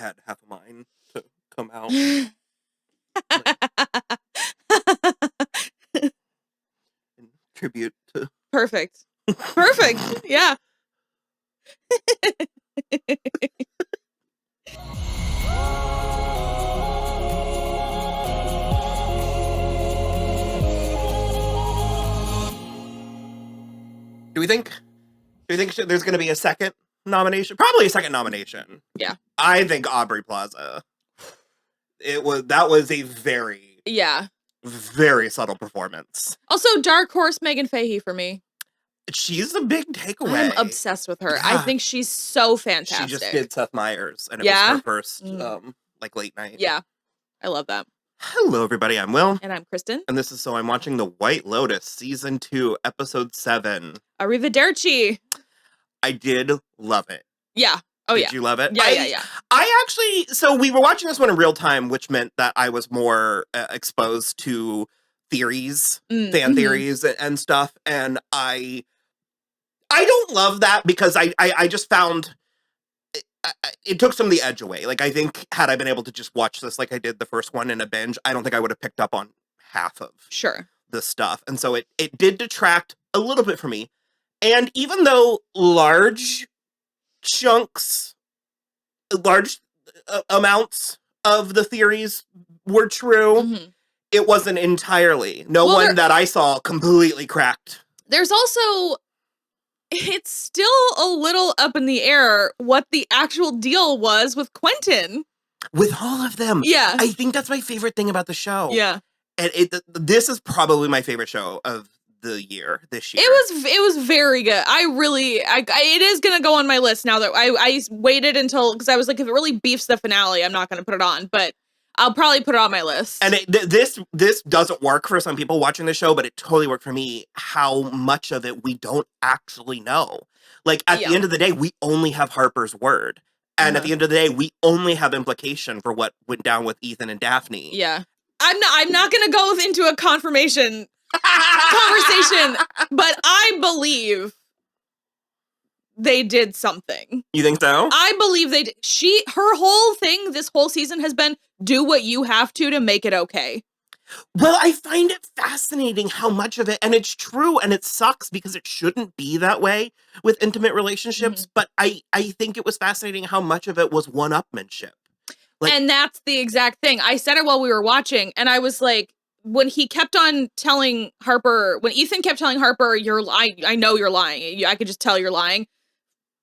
had half of mine to come out. In tribute to... Perfect. Perfect. Yeah. Do we think there's going to be a second nomination? Probably a second nomination. Yeah. I think Aubrey Plaza. That was a very subtle performance. Also, dark horse Megan Fahey for me. She's a big takeaway. I'm obsessed with her. Yeah. I think she's so fantastic. She just did Seth Meyers, and it was her first late night. Yeah. I love that. Hello, everybody. I'm Will. And I'm Kristen. And this is So I'm Watching the White Lotus, Season 2, Episode 7. Arrivederci. I did love it. Yeah. Oh, Did you love it? Yeah. I actually, so we were watching this one in real time, which meant that I was more exposed to theories, fan theories and stuff. And I don't love that because I just found it took some of the edge away. Like, I think had I been able to just watch this like I did the first one in a binge, I don't think I would have picked up on half of the stuff. And so it did detract a little bit from me. And even though large amounts of the theories were true, it wasn't entirely. No one that I saw completely cracked. There's also... It's still a little up in the air what the actual deal was with Quentin. With all of them. Yeah. I think that's my favorite thing about the show. Yeah. And this is probably my favorite show of the year, this year. It was very good. It is going to go on my list now that I waited until, because I was like, if it really beefs the finale, I'm not going to put it on, but I'll probably put it on my list. And this doesn't work for some people watching the show, but it totally worked for me how much of it we don't actually know. Like, at the end of the day, we only have Harper's word. And at the end of the day, we only have implication for what went down with Ethan and Daphne. Yeah. I'm not going to go into a confirmation conversation, but I believe they did something. You think so? I believe they did. Her whole thing this whole season has been do what you have to make it okay. Well, I find it fascinating how much of it, and it's true, and it sucks because it shouldn't be that way with intimate relationships, but I think it was fascinating how much of it was one-upmanship. Like, and that's the exact thing. I said it while we were watching, and I was like, when Ethan kept telling Harper, I know you're lying. I could just tell you're lying.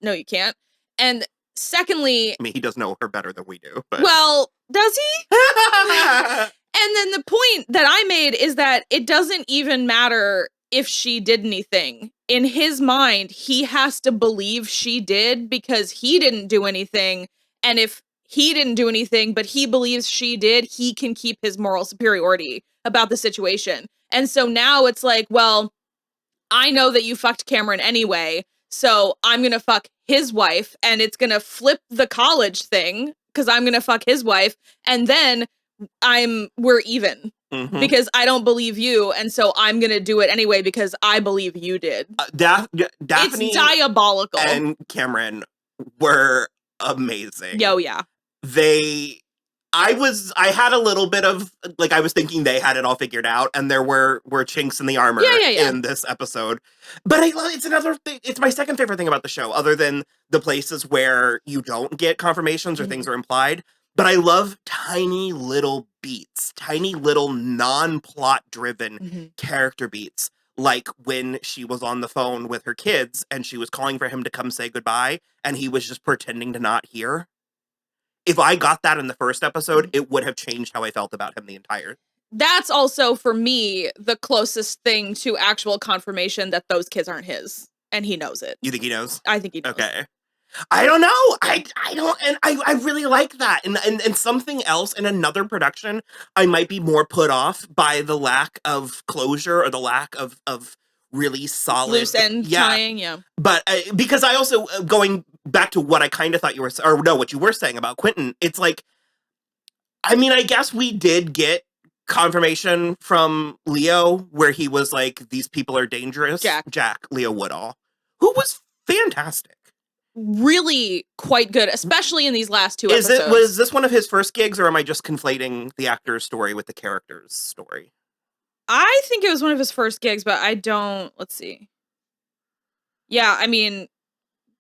No, you can't. And secondly... I mean, he does know her better than we do. But. Well, does he? And then the point that I made is that it doesn't even matter if she did anything. In his mind, he has to believe she did because he didn't do anything. And if he didn't do anything, but he believes she did, he can keep his moral superiority about the situation. And so now it's like, well, I know that you fucked Cameron anyway, so I'm going to fuck his wife, and it's going to flip the college thing because I'm going to fuck his wife, and then we're even because I don't believe you, and so I'm going to do it anyway because I believe you did. Daphne it's diabolical. And Cameron were amazing. Oh, yeah. I had a little bit of, like, I was thinking they had it all figured out, and there were chinks in the armor in this episode. But it's another thing. It's my second favorite thing about the show, other than the places where you don't get confirmations or things are implied. But I love tiny little beats, tiny little non-plot driven character beats. Like when she was on the phone with her kids and she was calling for him to come say goodbye, and he was just pretending to not hear. If I got that in the first episode, it would have changed how I felt about him the entire. That's also, for me, the closest thing to actual confirmation that those kids aren't his. And he knows it. You think he knows? I think he knows. Okay. I don't know. I don't, and I really like that. And something else in another production, I might be more put off by the lack of closure or the lack of really solid loose end tying, But because I also going back to what I kind of thought you were, or no, what you were saying about Quentin, it's like, I mean, I guess we did get confirmation from Leo where he was like, these people are dangerous. Jack Leo Woodall, who was fantastic. really quite good, especially in these last 2 episodes. Was this one of his first gigs, or am I just conflating the actor's story with the character's story? I think it was one of his first gigs, but I don't... Let's see. Yeah, I mean,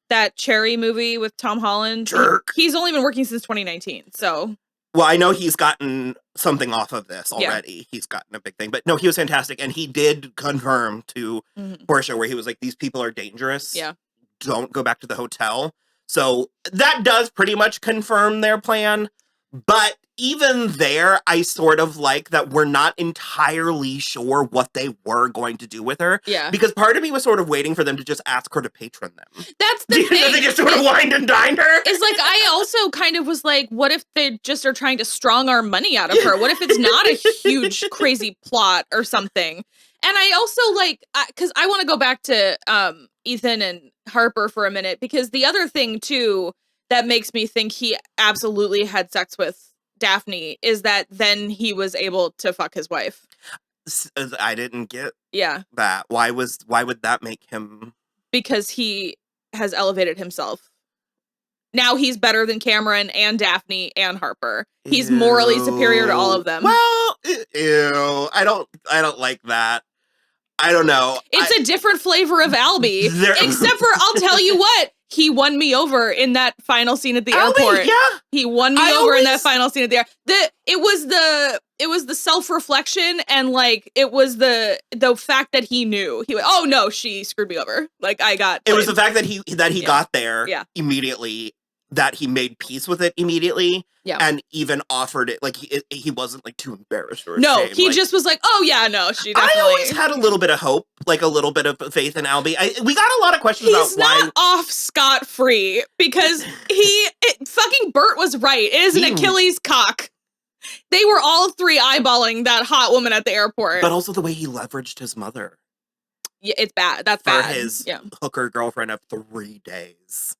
that Cherry movie with Tom Holland. Jerk. He's only been working since 2019, so... Well, I know he's gotten something off of this already. Yeah. He's gotten a big thing. But no, he was fantastic. And he did confirm to Portia where he was like, these people are dangerous. Yeah. Don't go back to the hotel. So that does pretty much confirm their plan. But even there, I sort of like that we're not entirely sure what they were going to do with her. Yeah. Because part of me was sort of waiting for them to just ask her to patron them. That's the thing. They just sort of wined and dined her. It's like, I also kind of was like, what if they just are trying to strong our money out of her? What if it's not a huge, crazy plot or something? And I also like, because I want to go back to Ethan and Harper for a minute, because the other thing, too, that makes me think he absolutely had sex with Daphne is that then he was able to fuck his wife. I didn't get that. Why would that make him? Because he has elevated himself. Now he's better than Cameron and Daphne and Harper. He's morally superior to all of them. Well, ew. I don't like that. I don't know. It's a different flavor of Alby. Except for, I'll tell you what, he won me over in that final scene at the airport. Yeah. He won me over in that final scene at the airport. It was the self-reflection and like it was the fact that he knew. He went, oh no, she screwed me over. Like I got it was the fact that he got there immediately, that he made peace with it immediately. Yeah. And even offered it, like, he wasn't, like, too embarrassed or ashamed. No, he just was like, oh, yeah, no, she definitely... I always had a little bit of hope, like, a little bit of faith in Alby. We got a lot of questions about why... He's not off scot-free, because fucking Bert was right. It is an Achilles cock. They were all three eyeballing that hot woman at the airport. But also the way he leveraged his mother. Yeah, it's bad. That's bad. For his hooker girlfriend of 3 days.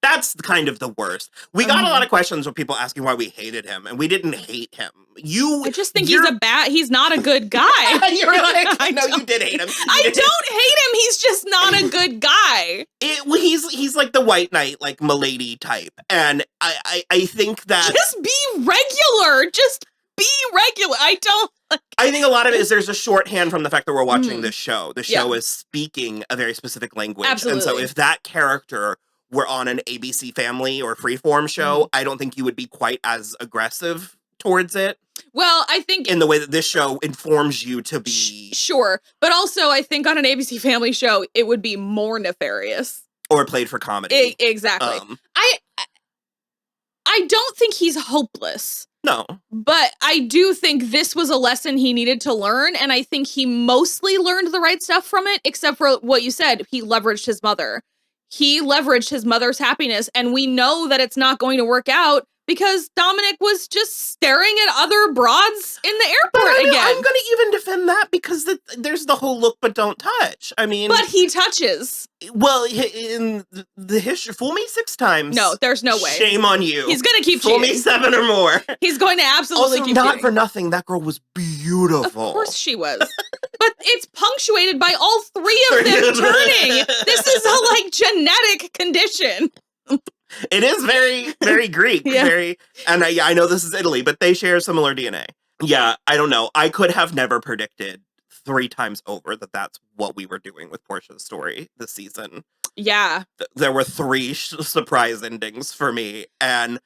That's kind of the worst. We got a lot of questions from people asking why we hated him, and we didn't hate him. I just think he's not a good guy. You're like, no, you did hate him. I don't hate him. He's just not a good guy. He's like the white knight, like Milady type. And I think that... Just be regular. Just be regular. I think a lot of it is there's a shorthand from the fact that we're watching this show. The show is speaking a very specific language. Absolutely. And so if that character were on an ABC Family or Freeform show, I don't think you would be quite as aggressive towards it. Well, I think... in the way that this show informs you to be... Sure. But also, I think on an ABC Family show, it would be more nefarious. Or played for comedy. Exactly. I don't think he's hopeless. No. But I do think this was a lesson he needed to learn, and I think he mostly learned the right stuff from it, except for what you said, he leveraged his mother. He leveraged his mother's happiness, and we know that it's not going to work out because Dominic was just staring at other broads in the airport again. I'm going to even defend that because there's the whole look but don't touch. I mean... But he touches. Well, in the history, fool me 6 times. No, there's no way. Shame on you. He's going to keep cheating. Fool me 7 or more. He's going to absolutely also, keep not cheating. For nothing, that girl was beautiful. Of course she was. But it's punctuated by all 3 of them turning. This is a, genetic condition. It is very, very Greek. Very, and I know this is Italy, but they share similar DNA. Yeah, I don't know. I could have never predicted 3 times over that that's what we were doing with Portia's story this season. Yeah. There were 3 surprise endings for me, and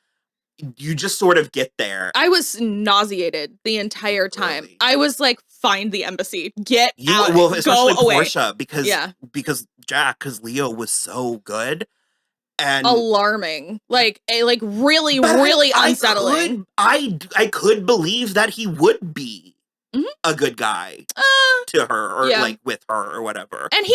you just sort of get there. I was nauseated the entire time. Really? I was like, find the embassy. Get out. Well, especially go away. Portia, because Leo was so good. And alarming, really unsettling. I could believe that he would be a good guy to her, or with her, or whatever. And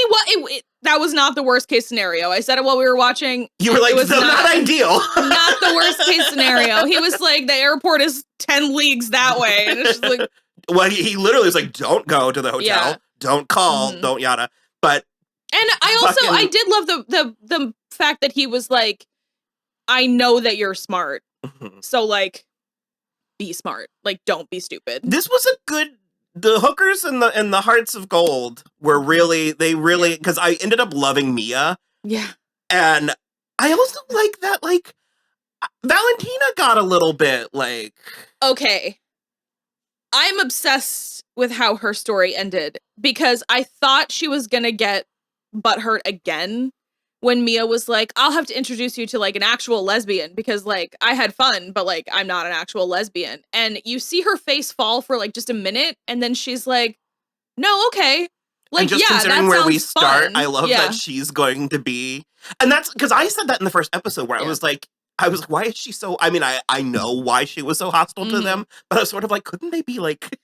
that was not the worst case scenario. I said it while we were watching. You were like, "It's not ideal." Not the worst case scenario. He was like, "The airport is 10 leagues that way," and it's just like, well, he literally was like, "Don't go to the hotel. Don't call. Don't yada." But and I did love the fact that he was like, I know that you're smart. So be smart. Don't be stupid. This was a good, the hookers and the Hearts of Gold were really, because I ended up loving Mia. Yeah. And I also like that, like, Valentina got a little bit, like... Okay. I'm obsessed with how her story ended, because I thought she was gonna get butthurt again when Mia was like, I'll have to introduce you to, like, an actual lesbian, because, like, I had fun, but, like, I'm not an actual lesbian. And you see her face fall for, like, just a minute, and then she's like, no, okay. Like, and just yeah, considering where we start, fun. I love that she's going to be... And that's... Because I said that in the first episode, where I was like, why is she so... I mean, I know why she was so hostile to them, but I was sort of like, couldn't they be like...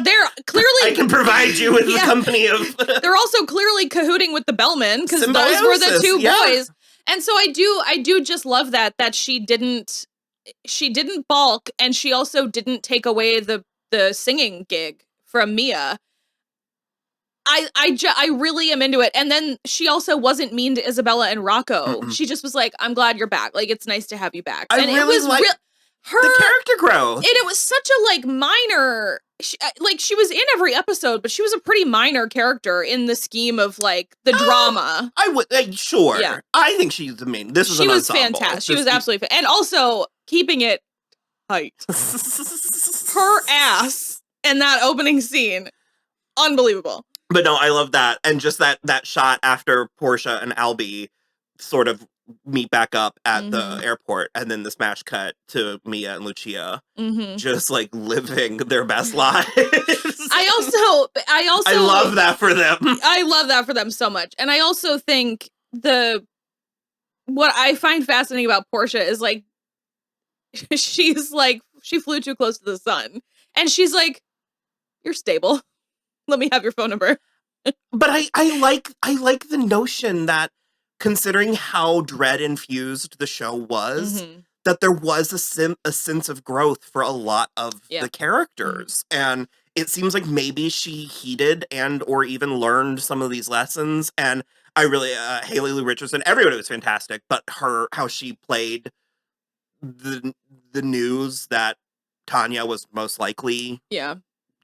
They're clearly... I can provide you with the company of... They're also clearly cahooting with the Bellman, because those were the two boys. And so I do just love that she didn't balk, and she also didn't take away the singing gig from Mia. I really am into it. And then she also wasn't mean to Isabella and Rocco. She just was like, I'm glad you're back. Like, it's nice to have you back. And it was like the character growth. And it was such a, like, minor... she was in every episode, but she was a pretty minor character in the scheme of, like, the drama. I would... sure. Yeah. I think she's the main... She was fantastic. She was absolutely... And also, keeping it tight. Her ass in that opening scene. Unbelievable. But no, I love that. And just that shot after Portia and Alby sort of meet back up at the airport, and then the smash cut to Mia and Lucia just, like, living their best lives. I love that for them. I love that for them so much. And I also think what I find fascinating about Portia is, like, she's like, she flew too close to the sun. And she's like, you're stable. Let me have your phone number. But I like the notion that, considering how dread infused the show was, that there was a sense of growth for a lot of the characters. And it seems like maybe she heeded and or even learned some of these lessons. And I really, Haley Lou Richardson, everybody was fantastic, but how she played the news that Tanya was most likely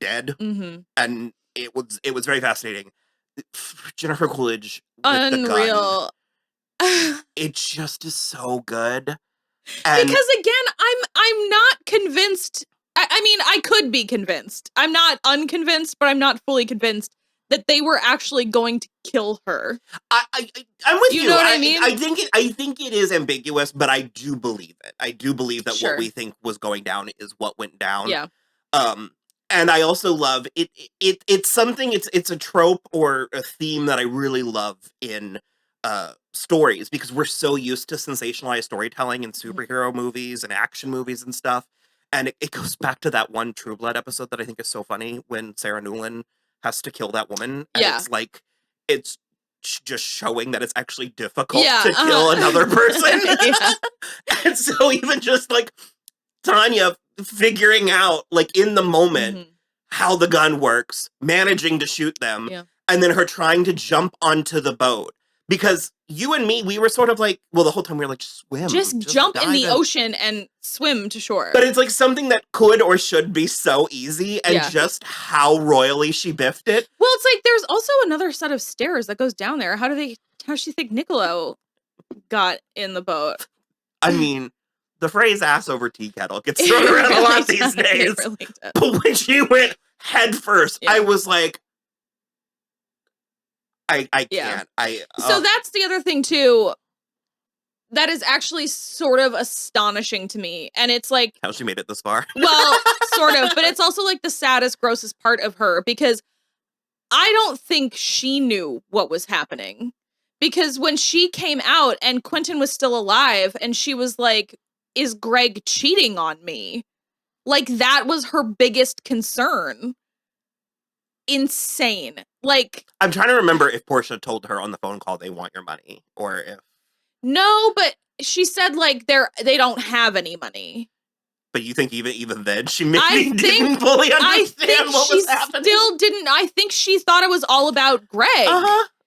dead. And it was very fascinating. Jennifer Coolidge, unreal. It just is so good. And because again, I'm not convinced. I mean, I could be convinced. I'm not unconvinced, but I'm not fully convinced that they were actually going to kill her. I'm with you. You know what I mean? I think it is ambiguous, but I do believe it. I do believe that what we think was going down is what went down. Yeah. And I also love it. It's something. It's a trope or a theme that I really love in stories, because we're so used to sensationalized storytelling in superhero movies and action movies and stuff. And it goes back to that one True Blood episode that I think is so funny, when Sarah Newland has to kill that woman. And it's like, it's just showing that it's actually difficult to kill another person. And so even just like Tanya figuring out, like, in the moment how the gun works, managing to shoot them, and then her trying to jump onto the boat. Because you and me, we were sort of like, well, the whole time we were like, swim. Just jump in the ocean and swim to shore. But it's like something that could or should be so easy, and just how royally she biffed it. Well, it's like, there's also another set of stairs that goes down there. How does she think Niccolo got in the boat? I mean, the phrase ass over tea kettle gets thrown around a lot these days. Really, but when she went head first, I was like, I can't. So that's the other thing too, that is actually sort of astonishing to me. And it's like, how she made it this far. Well, sort of, but it's also like the saddest, grossest part of her, because I don't think she knew what was happening. Because when she came out and Quentin was still alive, and she was like, is Greg cheating on me? Like, that was her biggest concern. Insane. Like, I'm trying to remember if Portia told her on the phone call they want your money, or if... No, but she said, like, they don't have any money. But you think even then she maybe didn't fully understand what was happening? Still didn't. I think she thought it was all about Greg.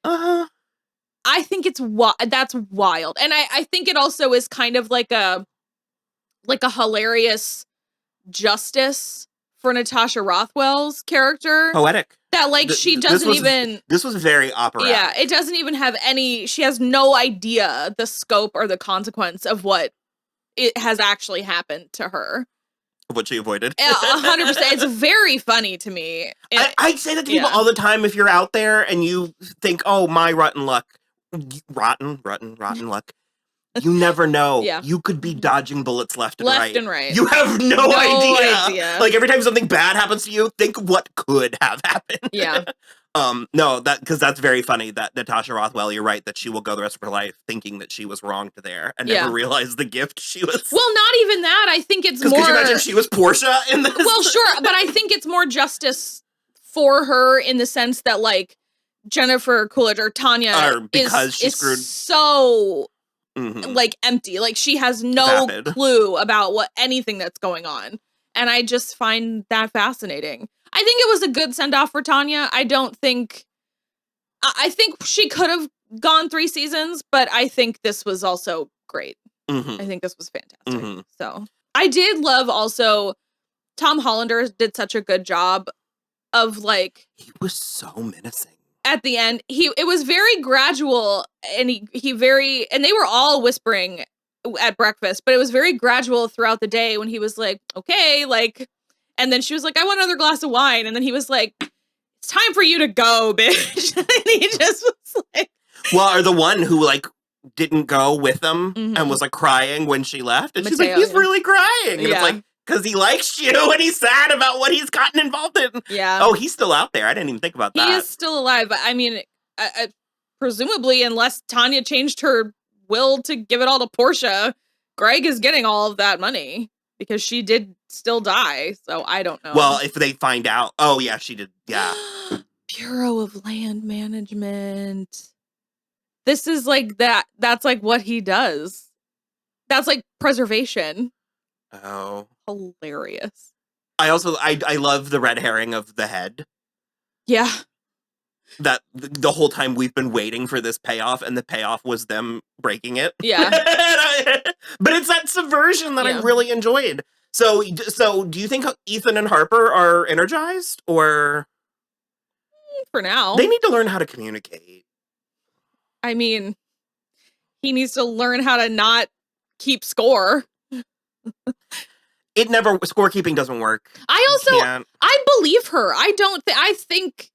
I think that's wild. And I think it also is kind of like a hilarious justice for Natasha Rothwell's character. Poetic. That, like, she doesn't even... This was very operatic. Yeah, it doesn't even have any... She has no idea the scope or the consequence of what it has actually happened to her. What she avoided. 100%. It's very funny to me. I say that to people all the time. If you're out there and you think, oh, my rotten luck. Rotten luck. You never know. Yeah. You could be dodging bullets left and right. Left and right. You have no idea. Like, every time something bad happens to you, think what could have happened. Yeah. No, because that's very funny that Natasha Rothwell, you're right, that she will go the rest of her life thinking that she was wronged there and never realize the gift she was. Well, not even that. I think it's more... Could you imagine if she was Portia in this? Well, sure, but I think it's more justice for her in the sense that, like, Jennifer Coolidge or Tanya because she's screwed. So... like empty, like she has no clue about anything that's going on, and I just find that fascinating. I think it was a good send off for Tanya. I think she could have gone 3 seasons, but I think this was also great. I think this was fantastic. So I did love also Tom Hollander did such a good job of, like, he was so menacing. At the end, it was very gradual, and and they were all whispering at breakfast, but it was very gradual throughout the day when he was like, okay, like, and then she was like, I want another glass of wine. And then he was like, it's time for you to go, bitch. And he just was like, well, or the one who, like, didn't go with them and was, like, crying when she left. And she's like, he's really crying. And it's like, because he likes you and he's sad about what he's gotten involved in. Yeah. Oh, he's still out there. I didn't even think about that. He is still alive. But I mean, presumably, unless Tanya changed her will to give it all to Portia, Greg is getting all of that money because she did still die. So I don't know. Well, if they find out. Oh, yeah, she did. Yeah. Bureau of Land Management. This is like that. That's like what he does. That's like preservation. Oh. Hilarious. I love the red herring of the head. Yeah. That the whole time we've been waiting for this payoff, and the payoff was them breaking it. Yeah. But it's that subversion that I really enjoyed. So do you think Ethan and Harper are energized, or? For now. They need to learn how to communicate. I mean, he needs to learn how to not keep score. Scorekeeping doesn't work. I believe her. I think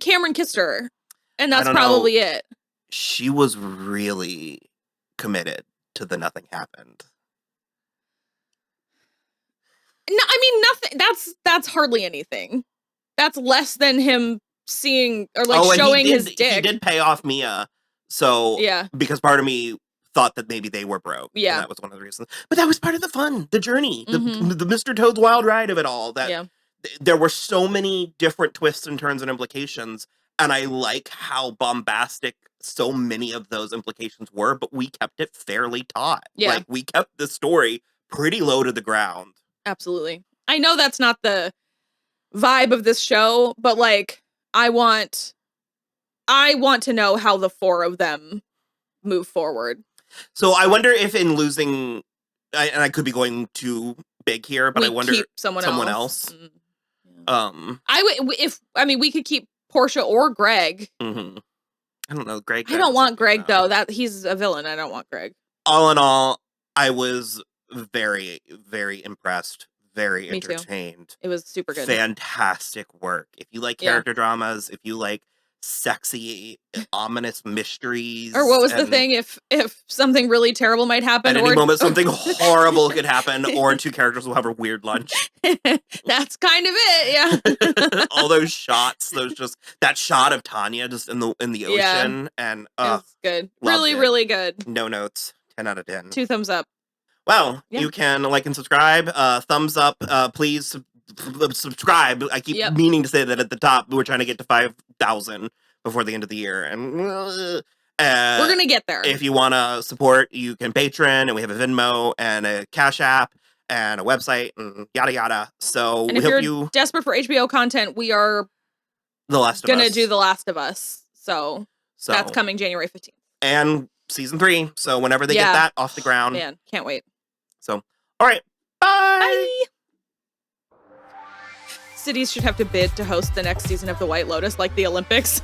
Cameron kissed her, and that's probably it. She was really committed to the nothing happened. No, I mean nothing. That's hardly anything. That's less than him seeing or like showing his dick. He did pay off Mia, so because part of me thought that maybe they were broke. Yeah. And that was one of the reasons. But that was part of the fun, the journey, the Mr. Toad's wild ride of it all. That there were so many different twists and turns and implications. And I like how bombastic so many of those implications were, but we kept it fairly taut. Yeah. Like, we kept the story pretty low to the ground. Absolutely. I know that's not the vibe of this show, but like, I want to know how the 4 of them move forward. So I wonder if in losing, and I could be going too big here, but I wonder keep someone else. We could keep Portia or Greg. I don't know, Greg. I don't want Greg though. That he's a villain. I don't want Greg. All in all, I was very, very impressed. Very Me entertained. Too. It was super good. Fantastic work. If you like character dramas, if you like sexy, ominous mysteries. Or what was the thing? If something really terrible might happen. At any moment, something horrible could happen, or 2 characters will have a weird lunch. That's kind of it, yeah. All those shots, that shot of Tanya just in the ocean, and it's good. Really, really good. No notes. 10 out of 10. 2 thumbs up. Well, you can like and subscribe. Thumbs up. Please subscribe. I keep meaning to say that at the top. We're trying to get to 5,000 before the end of the year, and we're gonna get there. If you want to support, you can Patreon, and we have a Venmo and a Cashapp and a website and yada yada. So and if you're desperate for HBO content, we are gonna do The Last of Us. So that's coming January 15th. And season 3. So whenever they get that off the ground, man, can't wait. So all right, bye. Bye. cities should have to bid to host the next season of the White Lotus, like the Olympics.